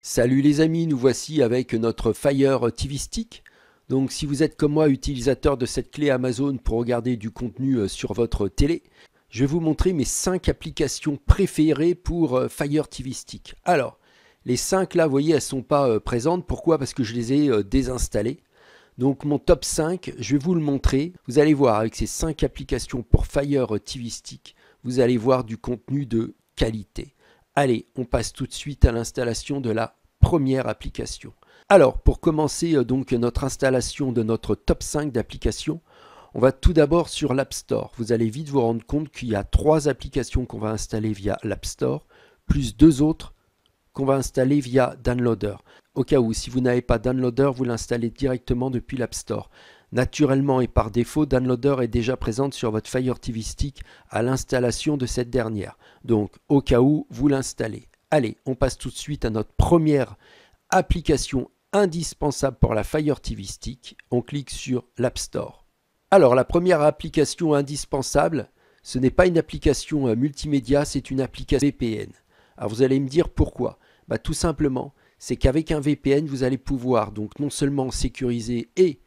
Salut les amis, nous voici avec notre Fire TV Stick. Donc si vous êtes comme moi utilisateur de cette clé Amazon pour regarder du contenu sur votre télé, je vais vous montrer mes 5 applications préférées pour Fire TV Stick. Alors, les 5 là, vous voyez, elles ne sont pas présentes. Pourquoi? Parce que je les ai désinstallées. Donc mon top 5, je vais vous le montrer. Vous allez voir avec ces 5 applications pour Fire TV Stick, vous allez voir du contenu de qualité. Allez, on passe tout de suite à l'installation de la première application. Alors, pour commencer donc notre installation de notre top 5 d'applications, on va tout d'abord sur l'App Store. Vous allez vite vous rendre compte qu'il y a 3 applications qu'on va installer via l'App Store, plus 2 autres qu'on va installer via Downloader. Au cas où, si vous n'avez pas Downloader, vous l'installez directement depuis l'App Store. Naturellement et par défaut, Downloader est déjà présente sur votre Fire TV Stick à l'installation de cette dernière. Donc, au cas où, vous l'installez. Allez, on passe tout de suite à notre première application indispensable pour la Fire TV Stick. On clique sur l'App Store. Alors, la première application indispensable, ce n'est pas une application multimédia, c'est une application VPN. Alors, vous allez me dire pourquoi? Tout simplement, c'est qu'avec un VPN, vous allez pouvoir donc non seulement sécuriser et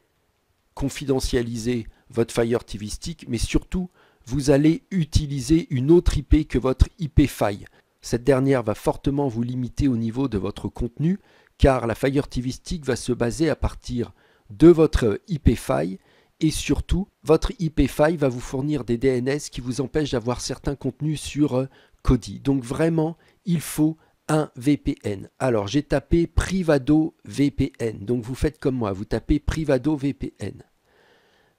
confidentialiser votre Fire TV Stick, mais surtout, vous allez utiliser une autre IP que votre IP file. Cette dernière va fortement vous limiter au niveau de votre contenu, car la Fire TV Stick va se baser à partir de votre IP file, et surtout, votre IP file va vous fournir des DNS qui vous empêchent d'avoir certains contenus sur Kodi. Donc vraiment, il faut un VPN. Alors, j'ai tapé Privado VPN. Donc, vous faites comme moi, vous tapez Privado VPN.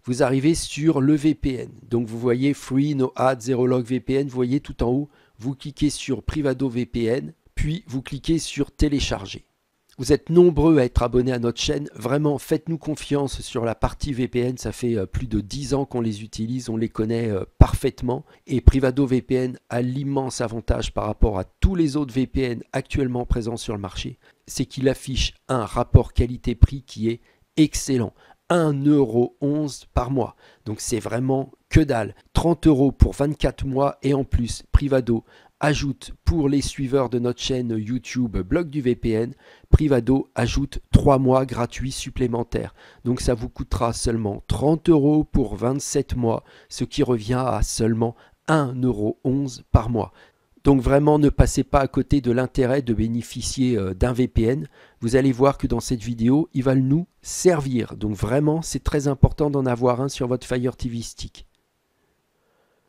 Vous arrivez sur le VPN. Donc, vous voyez Free, No Ad, Zero Log VPN. Vous voyez tout en haut, vous cliquez sur Privado VPN, puis vous cliquez sur Télécharger. Vous êtes nombreux à être abonnés à notre chaîne. Vraiment, faites-nous confiance sur la partie VPN. Ça fait plus de 10 ans qu'on les utilise, on les connaît parfaitement. Et Privado VPN a l'immense avantage par rapport à tous les autres VPN actuellement présents sur le marché. C'est qu'il affiche un rapport qualité-prix qui est excellent. 1,11 € par mois. Donc c'est vraiment que dalle. 30 € pour 24 mois et en plus, Privado ajoute pour les suiveurs de notre chaîne YouTube Blog du VPN, Privado ajoute 3 mois gratuits supplémentaires. Donc ça vous coûtera seulement 30 € pour 27 mois, ce qui revient à seulement 1,11 € par mois. Donc vraiment ne passez pas à côté de l'intérêt de bénéficier d'un VPN. Vous allez voir que dans cette vidéo, il va nous servir. Donc vraiment, c'est très important d'en avoir un sur votre Fire TV Stick.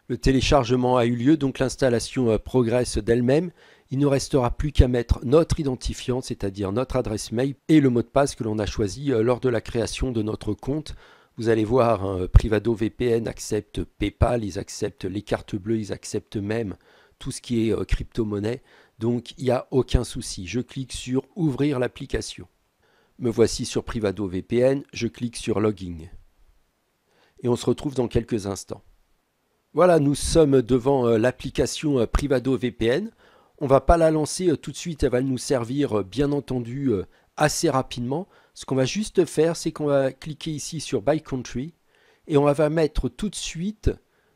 Le téléchargement a eu lieu, donc l'installation progresse d'elle-même. Il ne restera plus qu'à mettre notre identifiant, c'est-à-dire notre adresse mail et le mot de passe que l'on a choisi lors de la création de notre compte. Vous allez voir, Privado VPN accepte PayPal, ils acceptent les cartes bleues, ils acceptent même tout ce qui est crypto-monnaie. Donc il n'y a aucun souci. Je clique sur ouvrir l'application. Me voici sur Privado VPN, je clique sur Login. Et on se retrouve dans quelques instants. Voilà, nous sommes devant l'application Privado VPN. On ne va pas la lancer tout de suite, elle va nous servir bien entendu assez rapidement. Ce qu'on va juste faire, c'est qu'on va cliquer ici sur By Country et on va mettre tout de suite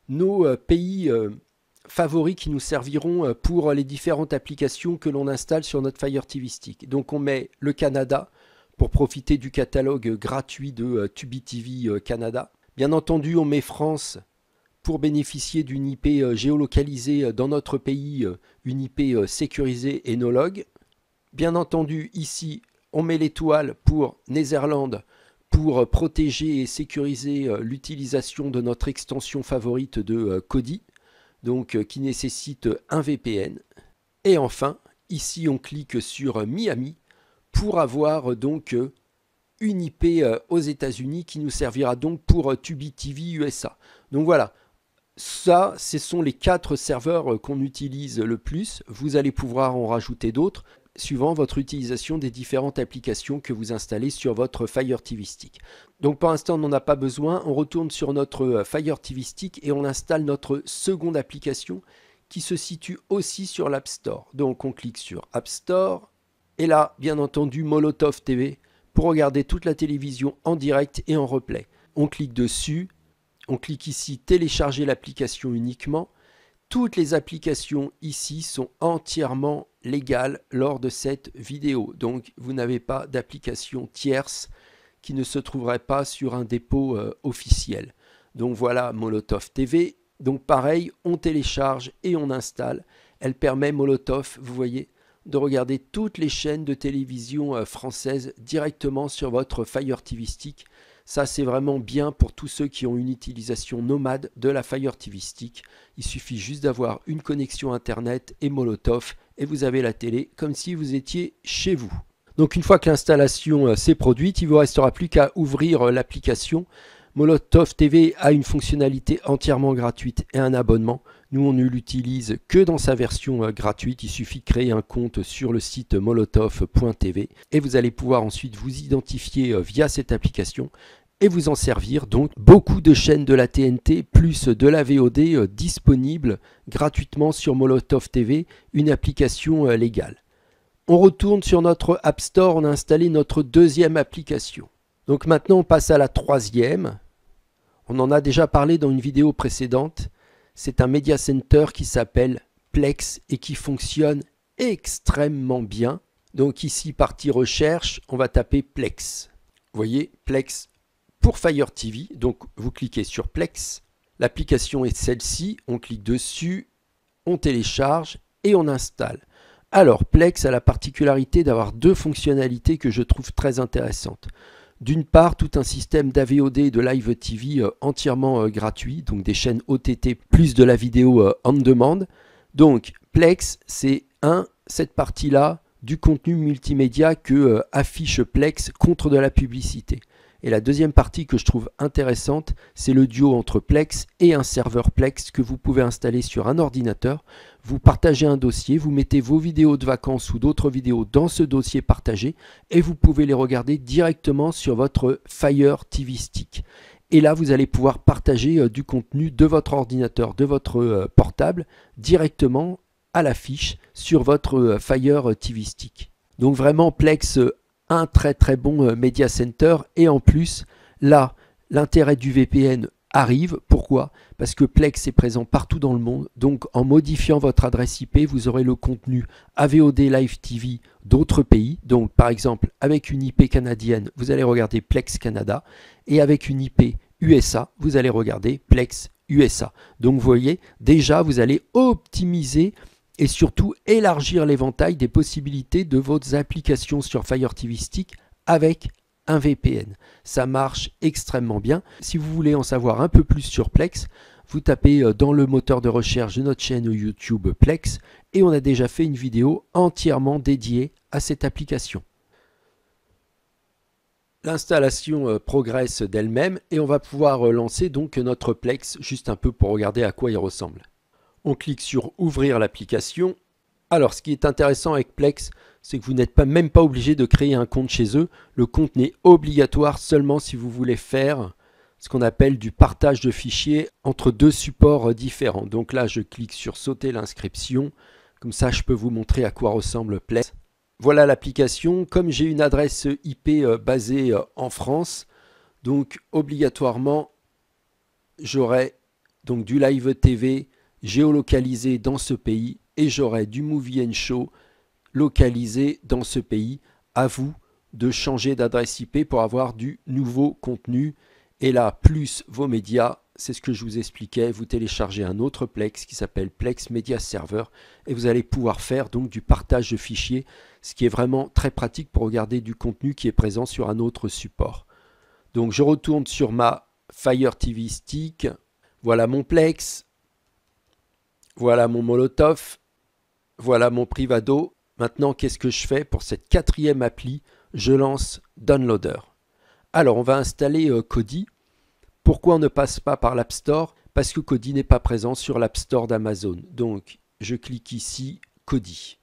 nos pays favoris qui nous serviront pour les différentes applications que l'on installe sur notre Fire TV Stick. Donc on met le Canada pour profiter du catalogue gratuit de Tubi TV Canada. Bien entendu, on met France pour bénéficier d'une IP géolocalisée dans notre pays, une IP sécurisée et no log. Bien entendu, ici, on met l'étoile pour Netherlands pour protéger et sécuriser l'utilisation de notre extension favorite de Kodi, donc qui nécessite un VPN. Et enfin, ici, on clique sur Miami pour avoir donc une IP aux États-Unis qui nous servira donc pour Tubi TV USA. Donc voilà. Ça, ce sont les 4 serveurs qu'on utilise le plus. Vous allez pouvoir en rajouter d'autres suivant votre utilisation des différentes applications que vous installez sur votre Fire TV Stick. Donc pour l'instant, on n'en a pas besoin. On retourne sur notre Fire TV Stick et on installe notre seconde application qui se situe aussi sur l'App Store. Donc on clique sur App Store et là, bien entendu, Molotov TV pour regarder toute la télévision en direct et en replay. On clique dessus. On clique ici télécharger l'application uniquement. Toutes les applications ici sont entièrement légales lors de cette vidéo. Donc vous n'avez pas d'application tierce qui ne se trouverait pas sur un dépôt officiel. Donc voilà Molotov TV. Donc pareil, on télécharge et on installe. Elle permet Molotov, vous voyez, de regarder toutes les chaînes de télévision françaises directement sur votre Fire TV Stick. Ça, c'est vraiment bien pour tous ceux qui ont une utilisation nomade de la Fire TV Stick. Il suffit juste d'avoir une connexion Internet et Molotov et vous avez la télé comme si vous étiez chez vous. Donc une fois que l'installation s'est produite, il ne vous restera plus qu'à ouvrir l'application. Molotov TV a une fonctionnalité entièrement gratuite et un abonnement. Nous, on ne l'utilise que dans sa version gratuite. Il suffit de créer un compte sur le site molotov.tv et vous allez pouvoir ensuite vous identifier via cette application et vous en servir. Donc beaucoup de chaînes de la TNT plus de la VOD disponibles gratuitement sur Molotov TV, une application légale. On retourne sur notre App Store, on a installé notre deuxième application. Donc maintenant on passe à la troisième. On en a déjà parlé dans une vidéo précédente. C'est un Media Center qui s'appelle Plex et qui fonctionne extrêmement bien. Donc ici, partie recherche, on va taper Plex. Vous voyez, Plex pour Fire TV. Donc vous cliquez sur Plex. L'application est celle-ci. On clique dessus, on télécharge et on installe. Alors Plex a la particularité d'avoir deux fonctionnalités que je trouve très intéressantes. D'une part, tout un système d'AVOD et de Live TV entièrement gratuit, donc des chaînes OTT plus de la vidéo on demand. Donc Plex, c'est cette partie-là du contenu multimédia que affiche Plex contre de la publicité. Et la deuxième partie que je trouve intéressante, c'est le duo entre Plex et un serveur Plex que vous pouvez installer sur un ordinateur. Vous partagez un dossier, vous mettez vos vidéos de vacances ou d'autres vidéos dans ce dossier partagé et vous pouvez les regarder directement sur votre Fire TV Stick. Et là, vous allez pouvoir partager du contenu de votre ordinateur, de votre portable, directement à l'affiche sur votre Fire TV Stick. Donc vraiment Plex, un très très bon Media Center et en plus là l'intérêt du VPN arrive. Pourquoi? Parce que Plex est présent partout dans le monde, donc en modifiant votre adresse IP vous aurez le contenu AVOD Live TV d'autres pays. Donc par exemple avec une IP canadienne vous allez regarder Plex Canada et avec une IP USA vous allez regarder Plex USA. Donc vous voyez déjà vous allez optimiser et surtout élargir l'éventail des possibilités de vos applications sur Fire TV Stick avec un VPN. Ça marche extrêmement bien. Si vous voulez en savoir un peu plus sur Plex, vous tapez dans le moteur de recherche de notre chaîne YouTube Plex et on a déjà fait une vidéo entièrement dédiée à cette application. L'installation progresse d'elle-même et on va pouvoir lancer donc notre Plex juste un peu pour regarder à quoi il ressemble. On clique sur ouvrir l'application. Alors ce qui est intéressant avec Plex, c'est que vous n'êtes même pas obligé de créer un compte chez eux. Le compte n'est obligatoire seulement si vous voulez faire ce qu'on appelle du partage de fichiers entre deux supports différents. Donc là je clique sur sauter l'inscription. Comme ça je peux vous montrer à quoi ressemble Plex. Voilà l'application. Comme j'ai une adresse IP basée en France, donc obligatoirement j'aurai donc du Live TV géolocalisé dans ce pays et j'aurai du Movie & Show localisé dans ce pays. À vous de changer d'adresse IP pour avoir du nouveau contenu. Et là, plus vos médias, c'est ce que je vous expliquais, vous téléchargez un autre Plex qui s'appelle Plex Media Server et vous allez pouvoir faire donc du partage de fichiers, ce qui est vraiment très pratique pour regarder du contenu qui est présent sur un autre support. Donc je retourne sur ma Fire TV Stick, voilà mon Plex. Voilà mon Molotov, voilà mon Privado. Maintenant, qu'est-ce que je fais pour cette quatrième appli? Je lance Downloader. Alors, on va installer Kodi. Pourquoi on ne passe pas par l'App Store? Parce que Kodi n'est pas présent sur l'App Store d'Amazon. Donc, je clique ici, Kodi.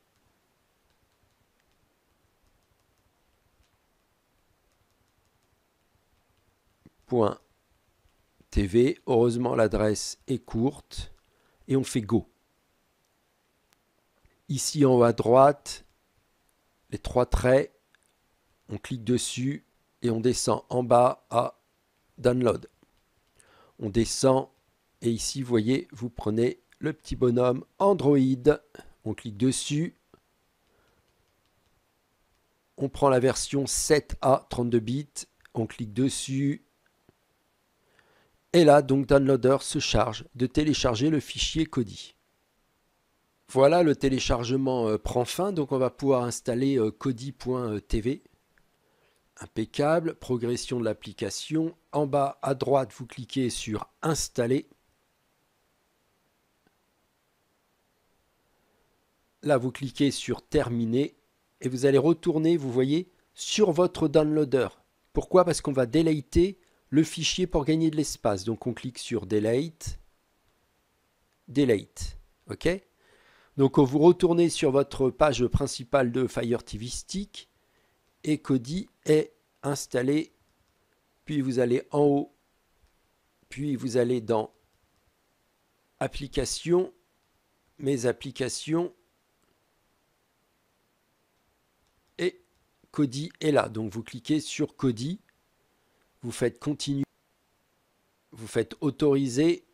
.tv. Heureusement, l'adresse est courte. Et on fait Go. Ici en haut à droite, les trois traits, on clique dessus et on descend en bas à Download. On descend et ici, vous voyez, vous prenez le petit bonhomme Android. On clique dessus. On prend la version 7A 32 bits. On clique dessus. Et là, donc, Downloader se charge de télécharger le fichier Kodi. Voilà, le téléchargement prend fin. Donc, on va pouvoir installer kodi.tv. Impeccable. Progression de l'application. En bas à droite, vous cliquez sur Installer. Là, vous cliquez sur Terminer. Et vous allez retourner, vous voyez, sur votre downloader. Pourquoi? Parce qu'on va deleter le fichier pour gagner de l'espace. Donc on clique sur Delete. Delete. OK? Donc vous retournez sur votre page principale de Fire TV Stick. Et Kodi est installé. Puis vous allez en haut. Puis vous allez dans Applications. Mes applications. Et Kodi est là. Donc vous cliquez sur Kodi. Vous faites Continue. Vous faites Autoriser.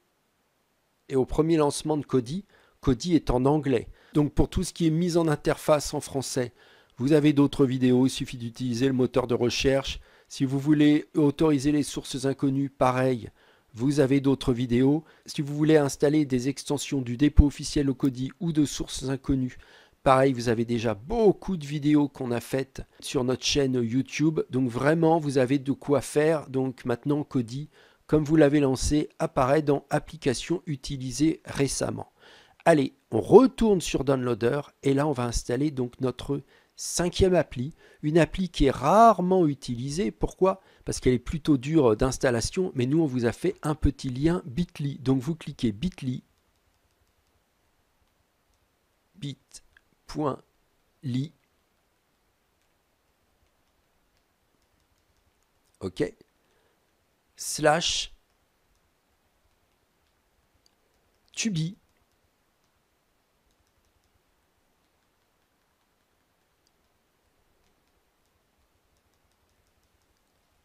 Et au premier lancement de Kodi, Kodi est en anglais. Donc pour tout ce qui est mise en interface en français, vous avez d'autres vidéos. Il suffit d'utiliser le moteur de recherche. Si vous voulez autoriser les sources inconnues, pareil, vous avez d'autres vidéos. Si vous voulez installer des extensions du dépôt officiel au Kodi ou de sources inconnues, pareil, vous avez déjà beaucoup de vidéos qu'on a faites sur notre chaîne YouTube. Donc vraiment, vous avez de quoi faire. Donc maintenant, Kodi, comme vous l'avez lancé, apparaît dans Applications utilisées récemment. Allez, on retourne sur Downloader et là, on va installer donc notre 5e appli. Une appli qui est rarement utilisée. Pourquoi? Parce qu'elle est plutôt dure d'installation. Mais nous, on vous a fait un petit lien bit.ly. Donc vous cliquez bit.ly. Bit.ly. OK. / Tubi.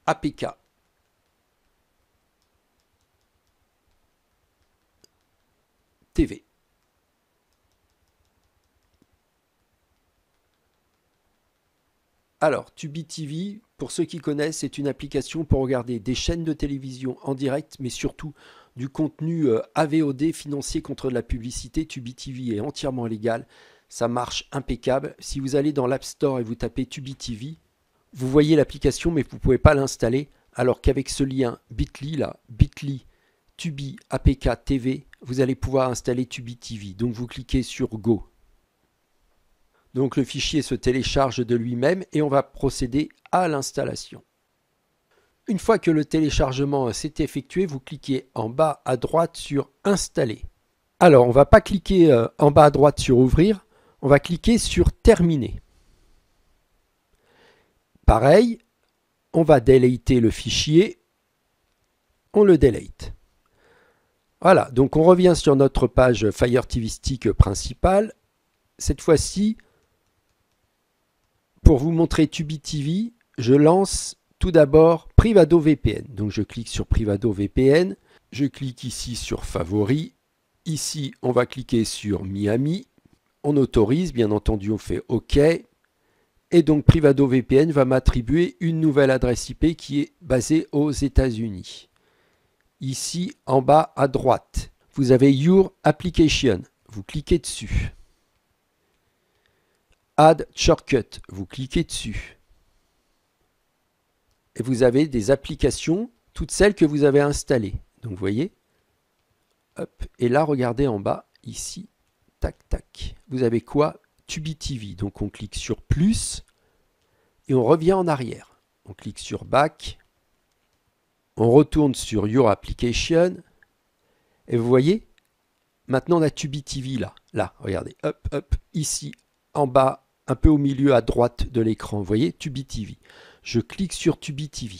APK. TV. Alors, Tubi TV, pour ceux qui connaissent, c'est une application pour regarder des chaînes de télévision en direct, mais surtout du contenu AVOD financier contre de la publicité. Tubi TV est entièrement légal, ça marche impeccable. Si vous allez dans l'App Store et vous tapez Tubi TV, vous voyez l'application, mais vous ne pouvez pas l'installer, alors qu'avec ce lien bit.ly, là, bit.ly, Tubi APK TV, vous allez pouvoir installer Tubi TV. Donc vous cliquez sur Go. Donc le fichier se télécharge de lui-même et on va procéder à l'installation. Une fois que le téléchargement s'est effectué, vous cliquez en bas à droite sur Installer. Alors on ne va pas cliquer en bas à droite sur Ouvrir, on va cliquer sur Terminer. Pareil, on va deleter le fichier, on le delete. Voilà, donc on revient sur notre page Fire TV Stick principale. Cette fois-ci, pour vous montrer Tubi TV, je lance tout d'abord Privado VPN. Donc je clique sur Privado VPN, je clique ici sur Favoris. Ici, on va cliquer sur Miami. On autorise, bien entendu, on fait OK. Et donc Privado VPN va m'attribuer une nouvelle adresse IP qui est basée aux États-Unis. Ici, en bas à droite, vous avez Your Application. Vous cliquez dessus. Add Shortcut. Vous cliquez dessus. Et vous avez des applications, toutes celles que vous avez installées. Donc vous voyez. Hop. Et là, regardez en bas, ici. Tac, tac. Vous avez quoi? Tubi TV. Donc on clique sur plus et on revient en arrière. On clique sur Back. On retourne sur Your Application. Et vous voyez, maintenant on a Tubi TV là. Là, regardez. Hop, hop. Ici, en bas, un peu au milieu à droite de l'écran. Vous voyez, Tubi TV. Je clique sur Tubi TV.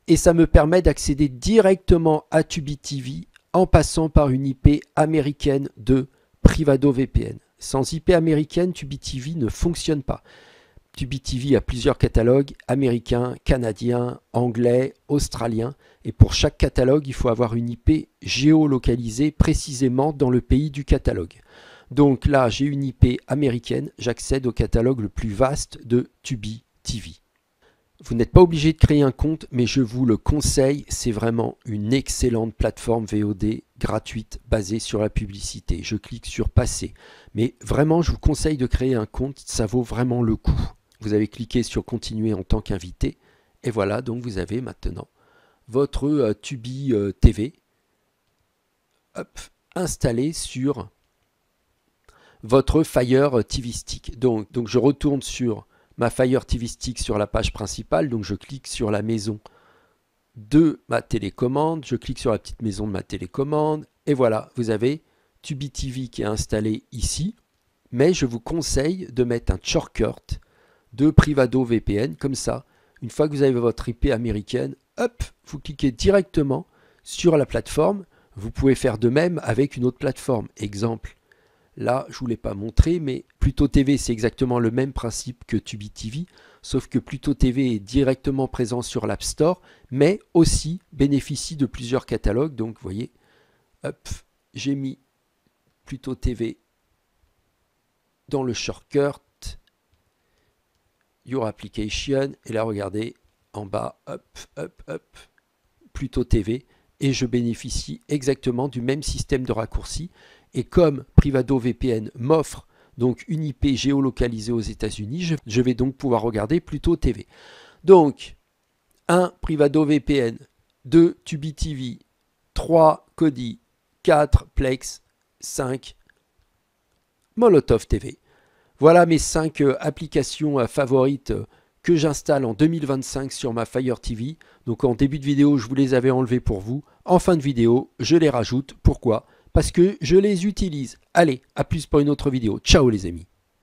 Et ça me permet d'accéder directement à Tubi TV en passant par une IP américaine de Privado VPN. Sans IP américaine, Tubi TV ne fonctionne pas. Tubi TV a plusieurs catalogues, américains, canadiens, anglais, australiens. Et pour chaque catalogue, il faut avoir une IP géolocalisée précisément dans le pays du catalogue. Donc là, j'ai une IP américaine, j'accède au catalogue le plus vaste de Tubi TV. Vous n'êtes pas obligé de créer un compte, mais je vous le conseille, c'est vraiment une excellente plateforme VOD gratuite basée sur la publicité. Je clique sur passer, mais vraiment je vous conseille de créer un compte, ça vaut vraiment le coup. Vous avez cliqué sur continuer en tant qu'invité, et voilà, donc vous avez maintenant votre Tubi TV installé sur votre Fire TV Stick. Donc je retourne sur ma Fire TV Stick sur la page principale, donc je clique sur la maison de ma télécommande, je clique sur la petite maison de ma télécommande, et voilà, vous avez Tubi TV qui est installé ici, mais je vous conseille de mettre un shortcut de Privado VPN, comme ça, une fois que vous avez votre IP américaine, hop, vous cliquez directement sur la plateforme. Vous pouvez faire de même avec une autre plateforme, exemple. Là, je ne vous l'ai pas montré, mais Pluto TV, c'est exactement le même principe que Tubi TV, sauf que Pluto TV est directement présent sur l'App Store, mais aussi bénéficie de plusieurs catalogues. Donc, vous voyez, hop, j'ai mis Pluto TV dans le shortcut, Your Application, et là, regardez, en bas, hop, Pluto TV, et je bénéficie exactement du même système de raccourci. Et comme Privado VPN m'offre donc une IP géolocalisée aux États-Unis, je vais donc pouvoir regarder Pluto TV. Donc, 1. Privado VPN, 2. Tubi TV, 3. Kodi, 4. Plex, 5. Molotov TV. Voilà mes 5 applications favorites que j'installe en 2025 sur ma Fire TV. Donc en début de vidéo, je vous les avais enlevées pour vous. En fin de vidéo, je les rajoute. Pourquoi ? Parce que je les utilise. Allez, à plus pour une autre vidéo. Ciao les amis.